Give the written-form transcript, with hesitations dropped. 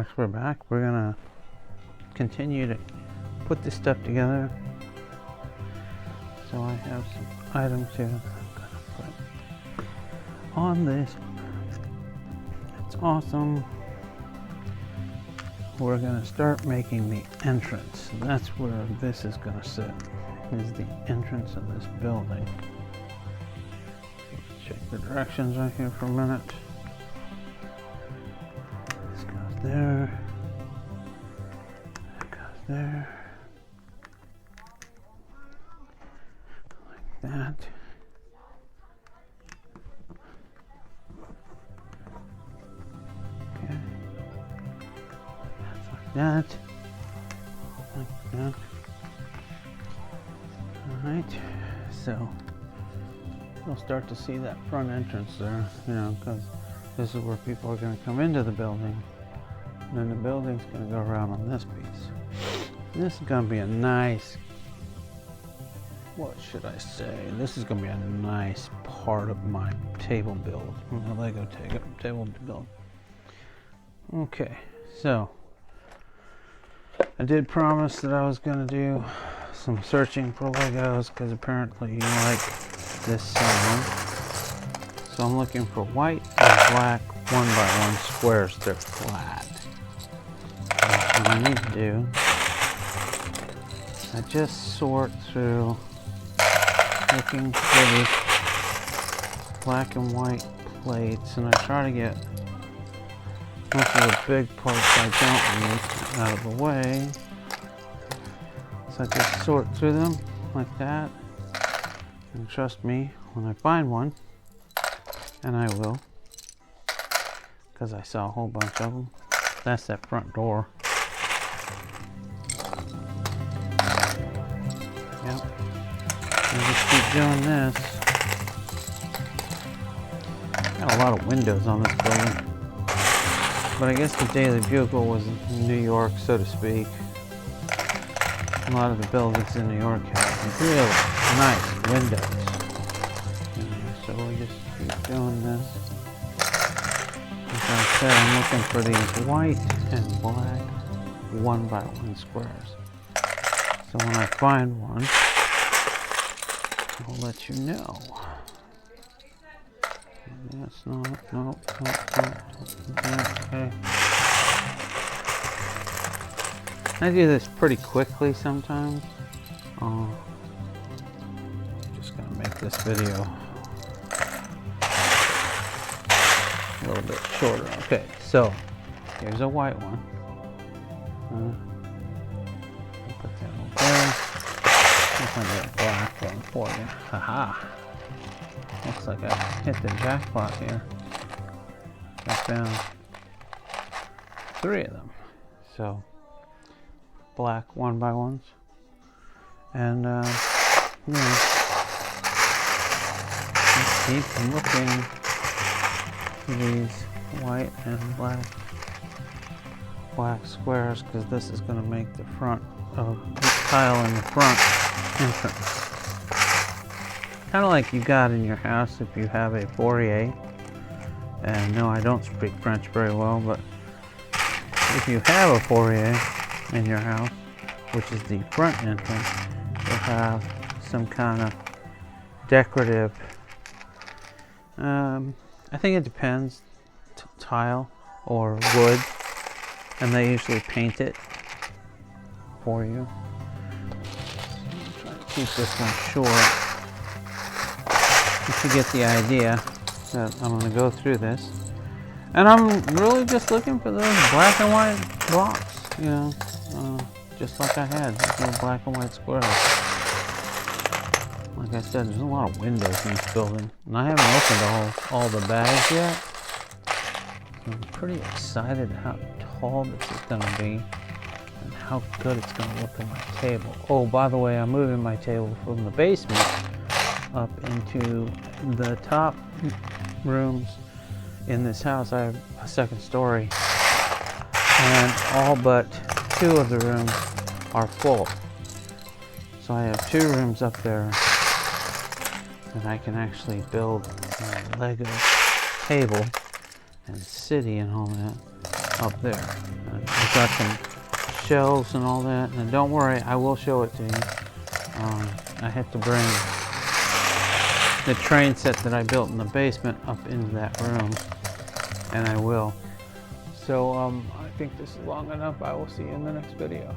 folks, we're back. We're gonna continue to put this stuff together. So I have some items here that I'm gonna put on this. It's awesome. We're gonna start making the entrance. That's where this is gonna sit, is the entrance of this building. Check the directions right here for a minute. This goes there. That goes there. Like that. Okay. That's like that. Like that. Alright. So you'll start to see that front entrance there, because this is where people are going to come into the building. And then the building's going to go around on this piece. And this is going to be a nice, what should I say? This is going to be a nice part of my table build, my Lego table build. Okay, so I did promise that I was going to do some searching for Legos because apparently you like this sound. So I'm looking for white and black 1x1 squares. They're flat. What I need to do, I just sort through looking for these black and white plates, and I try to get most of the big parts I don't need out of the way. So I just sort through them like that. And trust me, when I find one, and I will, because I saw a whole bunch of them, that's that front door. Yep. And just keep doing this. Got a lot of windows on this building. But I guess the Daily Bugle was in New York, so to speak. A lot of the buildings in New York have really nice windows. So we just keep doing this. As I said, I'm looking for these white and black 1x1 squares. So when I find one, I'll let you know. Yes, no. Okay. I do this pretty quickly sometimes. Just gonna make this video a little bit shorter. Okay, so here's a white one. Put that over there. I'm gonna get a black one for you. Haha. Looks like I hit the jackpot here. I found 3 of them. So black 1x1s. And just keep looking for these white and black squares, because this is going to make the front of the tile in the front entrance. Kind of like you got in your house if you have a foyer. And no, I don't speak French very well, but if you have a foyer in your house, which is the front entrance, you'll have some kind of decorative, I think it depends, tile or wood, and they usually paint it for you. So I'm trying to keep this one short. To get the idea that I'm going to go through this, and I'm really just looking for those black and white blocks, just like I had, these little black and white squares. Like I said, there's a lot of windows in this building, and I haven't opened all the bags yet. So I'm pretty excited how tall this is going to be and how good it's going to look on my table. Oh, by the way, I'm moving my table from the basement up into the top rooms in this house. I have a second story, and all but 2 of the rooms are full. So I have 2 rooms up there that I can actually build a Lego table and city and all that up there. And I've got some shelves and all that, and don't worry, I will show it to you. I have to bring the train set that I built in the basement up into that room, and I will. So I think this is long enough. I will see you in the next video.